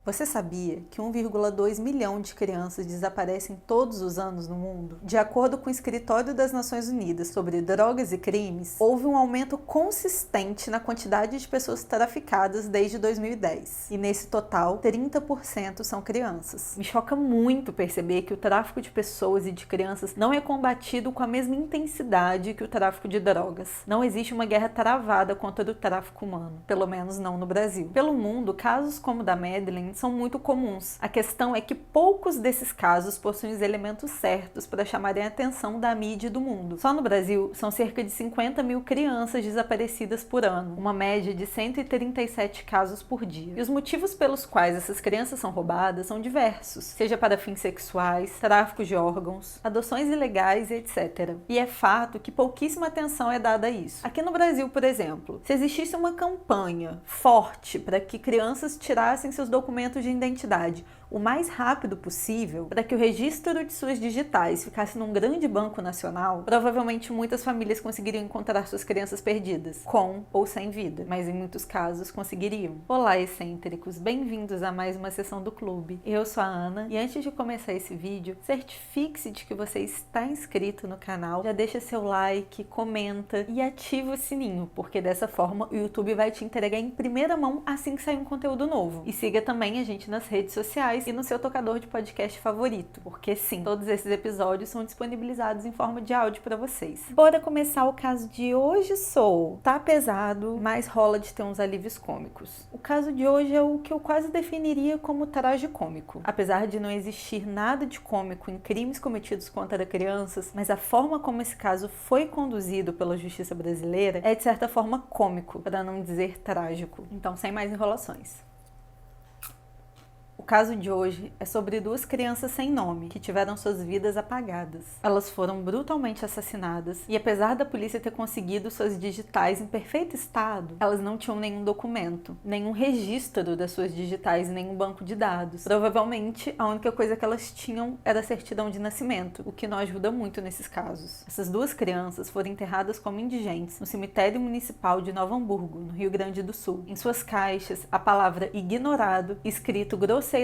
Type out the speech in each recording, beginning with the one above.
Você sabia que 1,2 milhão de crianças desaparecem todos os anos no mundo? De acordo com o Escritório das Nações Unidas sobre Drogas e Crimes, houve um aumento consistente na quantidade de pessoas traficadas desde 2010. E nesse total, 30% são crianças. Me choca muito perceber que o tráfico de pessoas e de crianças não é combatido com a mesma intensidade que o tráfico de drogas. Não existe uma guerra travada contra o tráfico humano, pelo menos não no Brasil. Pelo mundo, casos como o da Madeleine são muito comuns. A questão é que poucos desses casos possuem os elementos certos para chamarem a atenção da mídia e do mundo. Só no Brasil, são cerca de 50 mil crianças desaparecidas por ano, uma média de 137 casos por dia. E os motivos pelos quais essas crianças são roubadas são diversos, seja para fins sexuais, tráfico de órgãos, adoções ilegais e etc. E é fato que pouquíssima atenção é dada a isso. Aqui no Brasil, por exemplo, se existisse uma campanha forte para que crianças tirassem seus documentos de identidade o mais rápido possível, para que o registro de suas digitais ficasse num grande banco nacional, provavelmente muitas famílias conseguiriam encontrar suas crianças perdidas, com ou sem vida, mas em muitos casos conseguiriam. Olá, excêntricos, bem-vindos a mais uma sessão do clube. Eu sou a Ana e antes de começar esse vídeo, certifique-se de que você está inscrito no canal, já deixa seu like, comenta e ativa o sininho, porque dessa forma o YouTube vai te entregar em primeira mão assim que sair um conteúdo novo. E siga também a gente nas redes sociais e no seu tocador de podcast favorito, porque sim, todos esses episódios são disponibilizados em forma de áudio para vocês. Bora começar o caso de hoje. Tá pesado, mas rola de ter uns alívios cômicos. O caso de hoje é o que eu quase definiria como tragicômico. Apesar de não existir nada de cômico em crimes cometidos contra crianças, mas a forma como esse caso foi conduzido pela justiça brasileira é de certa forma cômico, para não dizer trágico. Então, sem mais enrolações. O caso de hoje é sobre duas crianças sem nome que tiveram suas vidas apagadas. Elas foram brutalmente assassinadas e, apesar da polícia ter conseguido suas digitais em perfeito estado, elas não tinham nenhum documento, nenhum registro das suas digitais em nenhum banco de dados. Provavelmente, a única coisa que elas tinham era a certidão de nascimento, o que não ajuda muito nesses casos. Essas duas crianças foram enterradas como indigentes no cemitério municipal de Novo Hamburgo, no Rio Grande do Sul. Em suas caixas, a palavra ignorado escrito grosseiramente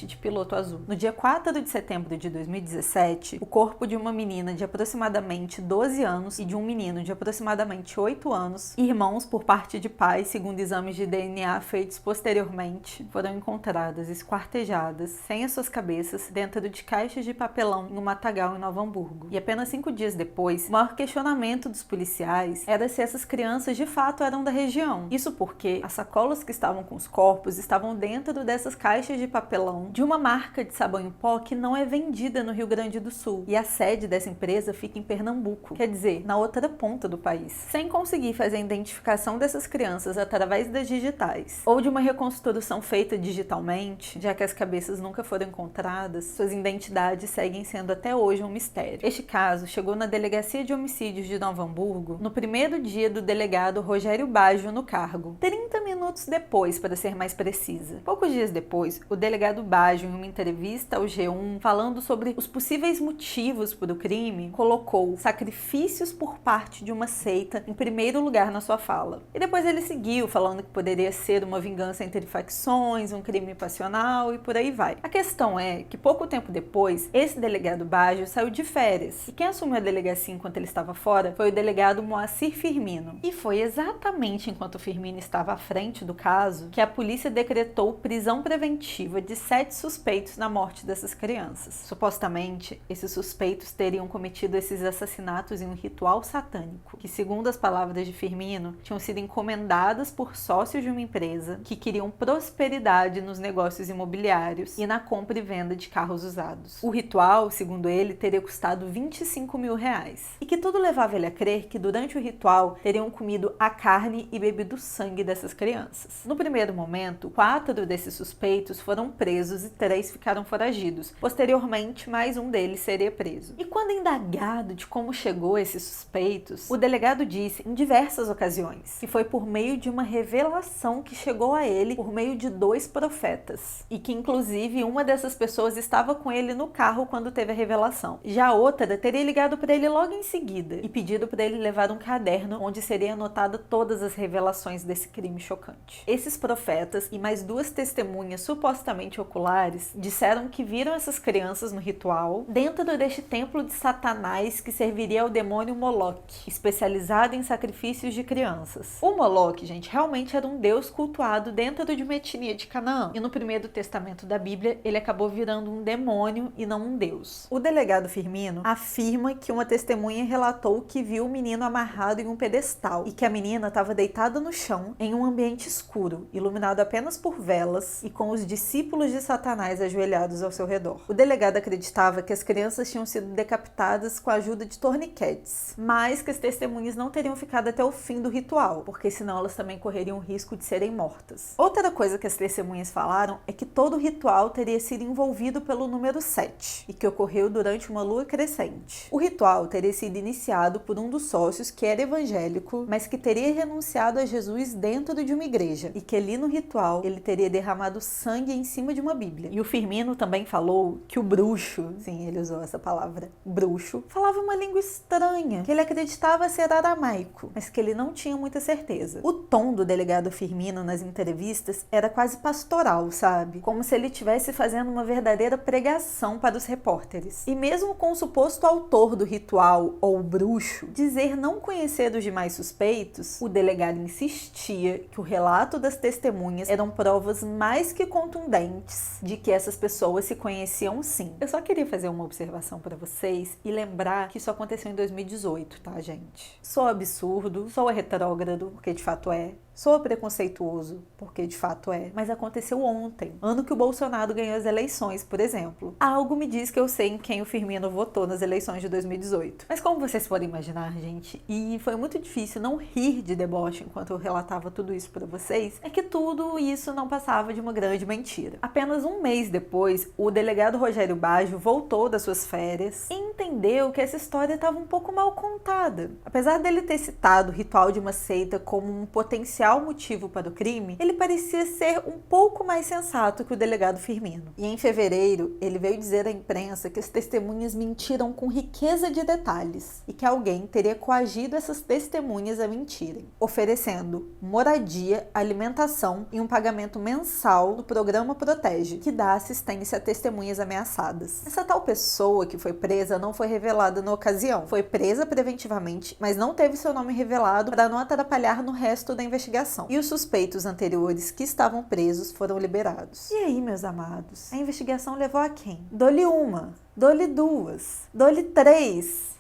de piloto azul. No dia 4 de setembro de 2017, o corpo de uma menina de aproximadamente 12 anos e de um menino de aproximadamente 8 anos, irmãos por parte de pais, segundo exames de DNA feitos posteriormente, foram encontradas esquartejadas, sem as suas cabeças, dentro de caixas de papelão em um matagal em Novo Hamburgo. E apenas 5 dias depois, o maior questionamento dos policiais era se essas crianças de fato eram da região. Isso porque as sacolas que estavam com os corpos estavam dentro dessas caixas de papelão de uma marca de sabão em pó que não é vendida no Rio Grande do Sul. E a sede dessa empresa fica em Pernambuco, quer dizer, na outra ponta do país. Sem conseguir fazer a identificação dessas crianças através das digitais, ou de uma reconstrução feita digitalmente, já que as cabeças nunca foram encontradas, suas identidades seguem sendo até hoje um mistério. Este caso chegou na Delegacia de Homicídios de Novo Hamburgo no primeiro dia do delegado Rogério Baggio no cargo, 30 minutos depois, para ser mais precisa. Poucos dias depois, o delegado Baggio, em uma entrevista ao G1, falando sobre os possíveis motivos para o crime, colocou sacrifícios por parte de uma seita em primeiro lugar na sua fala. E depois ele seguiu falando que poderia ser uma vingança entre facções, um crime passional e por aí vai. A questão é que pouco tempo depois, esse delegado Baggio saiu de férias. E quem assumiu a delegacia enquanto ele estava fora foi o delegado Moacir Firmino. E foi exatamente enquanto o Firmino estava à frente do caso que a polícia decretou prisão preventiva de 7 suspeitos na morte dessas crianças. Supostamente, esses suspeitos teriam cometido esses assassinatos em um ritual satânico, que, segundo as palavras de Firmino, tinham sido encomendadas por sócios de uma empresa que queriam prosperidade nos negócios imobiliários e na compra e venda de carros usados. O ritual, segundo ele, teria custado 25 mil reais. E que tudo levava ele a crer que durante o ritual teriam comido a carne e bebido o sangue dessas crianças. No primeiro momento, 4 desses suspeitos foram presos e 3 ficaram foragidos. Posteriormente, mais um deles seria preso. E quando indagado de como chegou a esses suspeitos, o delegado disse em diversas ocasiões que foi por meio de uma revelação que chegou a ele por meio de 2 profetas. E que, inclusive, uma dessas pessoas estava com ele no carro quando teve a revelação. Já a outra teria ligado para ele logo em seguida e pedido para ele levar um caderno onde seria anotada todas as revelações desse crime chocante. Esses profetas e mais 2 testemunhas supostamente supostamente oculares disseram que viram essas crianças no ritual dentro deste templo de Satanás que serviria ao demônio Moloque, especializado em sacrifícios de crianças. O Moloque, gente, realmente era um deus cultuado dentro de uma etnia de Canaã, e no Primeiro Testamento da Bíblia ele acabou virando um demônio e não um deus. O delegado Firmino afirma que uma testemunha relatou que viu o menino amarrado em um pedestal e que a menina estava deitada no chão em um ambiente escuro, iluminado apenas por velas e com os discípulos de Satanás ajoelhados ao seu redor. O delegado acreditava que as crianças tinham sido decapitadas com a ajuda de torniquetes, mas que as testemunhas não teriam ficado até o fim do ritual, porque senão elas também correriam o risco de serem mortas. Outra coisa que as testemunhas falaram é que todo o ritual teria sido envolvido pelo número 7 e que ocorreu durante uma lua crescente. O ritual teria sido iniciado por um dos sócios que era evangélico, mas que teria renunciado a Jesus dentro de uma igreja e que ali no ritual ele teria derramado sangue em cima de uma Bíblia. E o Firmino também falou que o bruxo, sim, ele usou essa palavra, bruxo, falava uma língua estranha, que ele acreditava ser aramaico, mas que ele não tinha muita certeza. O tom do delegado Firmino nas entrevistas era quase pastoral, sabe? Como se ele estivesse fazendo uma verdadeira pregação para os repórteres. E mesmo com o suposto autor do ritual, ou bruxo, dizer não conhecer os demais suspeitos, o delegado insistia que o relato das testemunhas eram provas mais que contundentes de que essas pessoas se conheciam sim. Eu só queria fazer uma observação para vocês e lembrar que isso aconteceu em 2018, tá, gente? Sou absurdo, sou retrógrado, porque de fato é. Sou preconceituoso, porque de fato é, mas aconteceu ontem, ano que o Bolsonaro ganhou as eleições, por exemplo. Algo me diz que eu sei em quem o Firmino votou nas eleições de 2018. Mas como vocês podem imaginar, gente, e foi muito difícil não rir de deboche enquanto eu relatava tudo isso pra vocês, é que tudo isso não passava de uma grande mentira. Apenas um mês depois, o delegado Rogério Baggio voltou das suas férias e entendeu que essa história estava um pouco mal contada. Apesar dele ter citado o ritual de uma seita como um potencial motivo para o crime, ele parecia ser um pouco mais sensato que o delegado Firmino. E em fevereiro, ele veio dizer à imprensa que as testemunhas mentiram com riqueza de detalhes e que alguém teria coagido essas testemunhas a mentirem, oferecendo moradia, alimentação e um pagamento mensal do programa Protege, que dá assistência a testemunhas ameaçadas. Essa tal pessoa que foi presa não foi revelada na ocasião. Foi presa preventivamente, mas não teve seu nome revelado para não atrapalhar no resto da investigação. E os suspeitos anteriores que estavam presos foram liberados. E aí, meus amados, a investigação levou a quem? Dou-lhe uma, dou-lhe duas, dou-lhe três.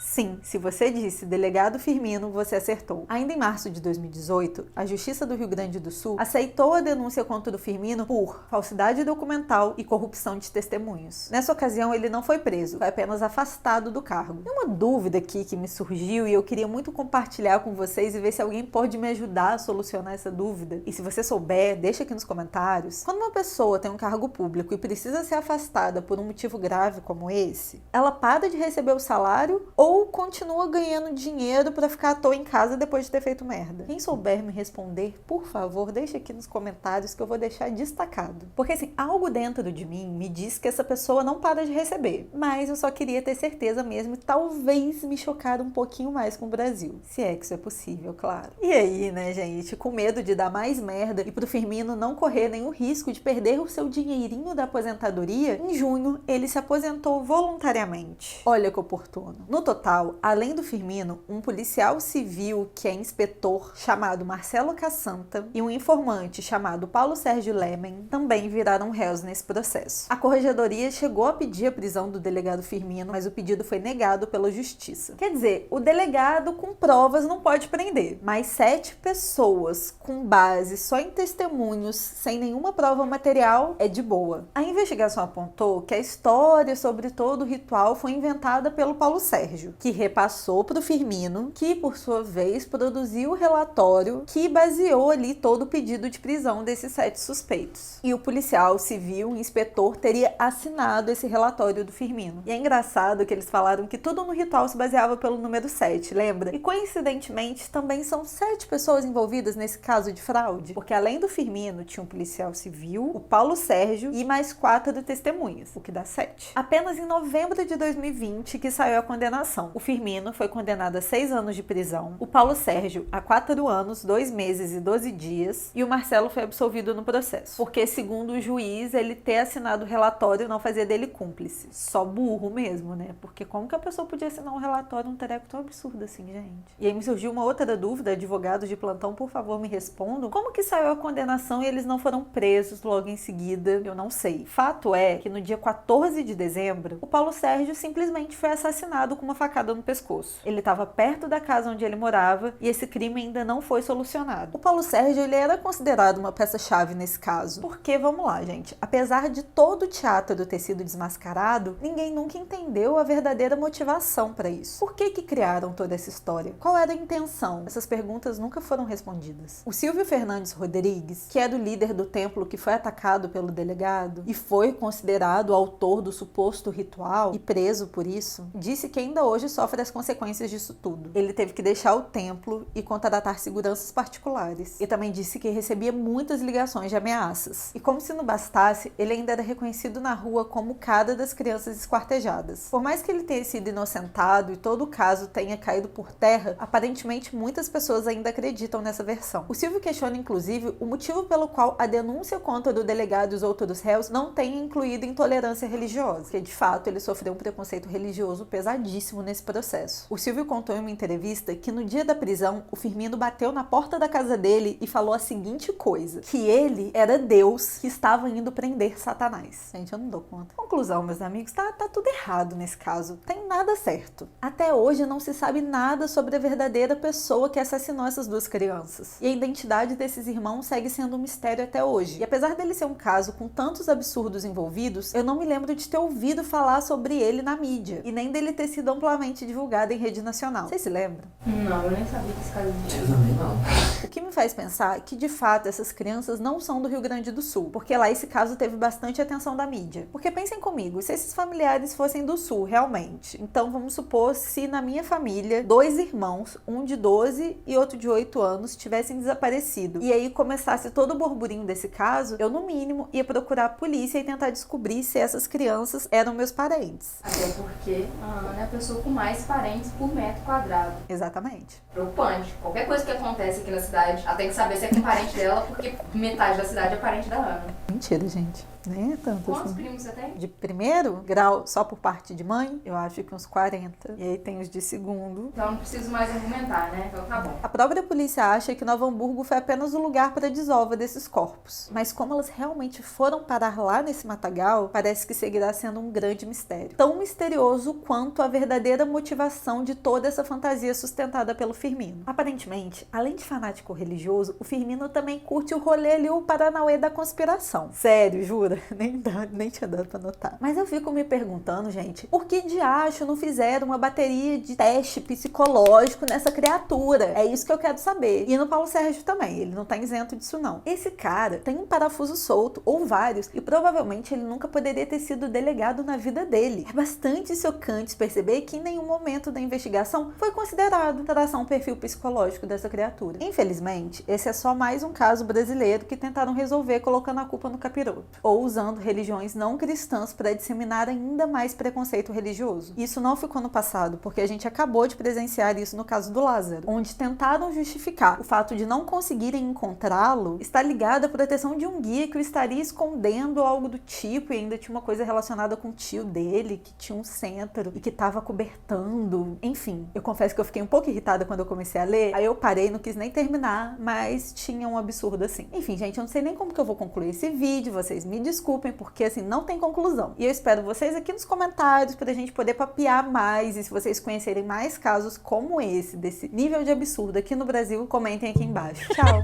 Sim, se você disse delegado Firmino, você acertou. Ainda em março de 2018, a Justiça do Rio Grande do Sul aceitou a denúncia contra o Firmino por falsidade documental e corrupção de testemunhos. Nessa ocasião, ele não foi preso, foi apenas afastado do cargo. Tem uma dúvida aqui que me surgiu e eu queria muito compartilhar com vocês e ver se alguém pode me ajudar a solucionar essa dúvida. E se você souber, deixa aqui nos comentários. Quando uma pessoa tem um cargo público e precisa ser afastada por um motivo grave como esse, ela para de receber o salário ou continua ganhando dinheiro pra ficar à toa em casa depois de ter feito merda? Quem souber me responder, por favor, deixa aqui nos comentários que eu vou deixar destacado. Porque assim, algo dentro de mim me diz que essa pessoa não para de receber, mas eu só queria ter certeza mesmo e talvez me chocar um pouquinho mais com o Brasil. Se é que isso é possível, claro. E aí, né, gente, com medo de dar mais merda e pro Firmino não correr nenhum risco de perder o seu dinheirinho da aposentadoria, em junho ele se aposentou voluntariamente. Olha que oportuno. No total, além do Firmino, um policial civil que é inspetor chamado Marcelo Cassanta e um informante chamado Paulo Sérgio Lemen também viraram réus nesse processo. A corregedoria chegou a pedir a prisão do delegado Firmino, mas o pedido foi negado pela justiça. Quer dizer, o delegado com provas não pode prender, mas 7 pessoas com base só em testemunhos, sem nenhuma prova material, é de boa. A investigação apontou que a história sobre todo o ritual foi inventada pelo Paulo Sérgio, que repassou para o Firmino, que por sua vez produziu o relatório que baseou ali todo o pedido de prisão desses 7 suspeitos. E o policial civil, o inspetor, teria assinado esse relatório do Firmino. E é engraçado que eles falaram que tudo no ritual se baseava pelo número 7, lembra? E coincidentemente também são 7 pessoas envolvidas nesse caso de fraude, porque além do Firmino tinha um policial civil, o Paulo Sérgio e mais 4 testemunhas, o que dá 7. Apenas em novembro de 2020 que saiu a condenação. o Firmino foi condenado a 6 anos de prisão, o Paulo Sérgio a 4 anos, 2 meses e 12 dias, e o Marcelo foi absolvido no processo. Porque, segundo o juiz, ele ter assinado o relatório não fazia dele cúmplice. Só burro mesmo, né? Porque como que a pessoa podia assinar um relatório, um treco tão absurdo assim, gente? E aí me surgiu uma outra dúvida, advogados de plantão, por favor, me respondam. Como que saiu a condenação e eles não foram presos logo em seguida? Eu não sei. Fato é que no dia 14 de dezembro, o Paulo Sérgio simplesmente foi assassinado com uma facada no pescoço. Ele estava perto da casa onde ele morava e esse crime ainda não foi solucionado. O Paulo Sérgio, ele era considerado uma peça-chave nesse caso. Porque, vamos lá, gente, apesar de todo o teatro ter sido desmascarado, ninguém nunca entendeu a verdadeira motivação para isso. Por que criaram toda essa história? Qual era a intenção? Essas perguntas nunca foram respondidas. O Silvio Fernandes Rodrigues, que era o líder do templo que foi atacado pelo delegado e foi considerado o autor do suposto ritual e preso por isso, disse que ainda hoje sofre as consequências disso tudo. Ele teve que deixar o templo e contratar seguranças particulares. E também disse que recebia muitas ligações de ameaças. E como se não bastasse, ele ainda era reconhecido na rua como o cara das crianças esquartejadas. Por mais que ele tenha sido inocentado e todo o caso tenha caído por terra, aparentemente muitas pessoas ainda acreditam nessa versão. O Silvio questiona, inclusive, o motivo pelo qual a denúncia contra o delegado e os outros réus não tenha incluído intolerância religiosa, que de fato ele sofreu um preconceito religioso pesadíssimo nesse processo. O Silvio contou em uma entrevista que no dia da prisão, o Firmino bateu na porta da casa dele e falou a seguinte coisa, que ele era Deus que estava indo prender Satanás. Gente, eu não dou conta. Conclusão, meus amigos, tá tudo errado nesse caso. Tem nada certo. Até hoje não se sabe nada sobre a verdadeira pessoa que assassinou essas duas crianças. E a identidade desses irmãos segue sendo um mistério até hoje. E apesar dele ser um caso com tantos absurdos envolvidos, eu não me lembro de ter ouvido falar sobre ele na mídia. E nem dele ter sido amplamente divulgado em rede nacional. Vocês se lembram? Não, eu nem sabia que esse caso existia. Eu também não. O que me faz pensar que, de fato, essas crianças não são do Rio Grande do Sul. Porque lá esse caso teve bastante atenção da mídia. Porque pensem comigo, se esses familiares fossem do Sul, realmente. Então, vamos supor, se na minha família, 2 irmãos, um de 12 e outro de 8 anos, tivessem desaparecido. E aí começasse todo o burburinho desse caso, eu, no mínimo, ia procurar a polícia e tentar descobrir se essas crianças eram meus parentes. Até porque a Ana é a pessoa com mais parentes por metro quadrado. Exatamente. Preocupante. Qualquer coisa que acontece aqui na cidade, ela tem que saber se é com parente dela, porque metade da cidade é parente da Ana. Mentira, gente. Nem é tanto Quantos assim. primos você tem? De primeiro grau, só por parte de mãe, eu acho que uns 40. E aí tem os de segundo. Então não preciso mais argumentar, né? Então tá bom. A própria polícia acha que Novo Hamburgo foi apenas o lugar para a desova desses corpos. Mas como elas realmente foram parar lá nesse matagal, parece que seguirá sendo um grande mistério. Tão misterioso quanto a verdadeira motivação de toda essa fantasia sustentada pelo Firmino. Aparentemente, além de fanático religioso, o Firmino também curte o rolê ali, o Paranauê da conspiração. Sério, jura? Nem tinha dado pra notar. Mas eu fico me perguntando, gente, por que de acho não fizeram uma bateria de teste psicológico nessa criatura? É isso que eu quero saber. E no Paulo Sérgio também, ele não tá isento disso não. Esse cara tem um parafuso solto, ou vários, e provavelmente ele nunca poderia ter sido delegado na vida dele. É bastante chocante perceber que em nenhum momento da investigação foi considerado traçar um perfil psicológico dessa criatura. Infelizmente, esse é só mais um caso brasileiro que tentaram resolver colocando a culpa no capiroto. Ou usando religiões não cristãs para disseminar ainda mais preconceito religioso. Isso não ficou no passado, porque a gente acabou de presenciar isso no caso do Lázaro, onde tentaram justificar o fato de não conseguirem encontrá-lo está ligado à proteção de um guia que o estaria escondendo algo do tipo, e ainda tinha uma coisa relacionada com o tio dele, que tinha um centro e que estava cobertando. Enfim, eu confesso que eu fiquei um pouco irritada quando eu comecei a ler, aí eu parei, não quis nem terminar, mas tinha um absurdo assim. Enfim, gente, eu não sei nem como que eu vou concluir esse vídeo, vocês me desculpem, porque assim, não tem conclusão. E eu espero vocês aqui nos comentários pra gente poder papear mais, e se vocês conhecerem mais casos como esse, desse nível de absurdo aqui no Brasil, comentem aqui embaixo. Tchau!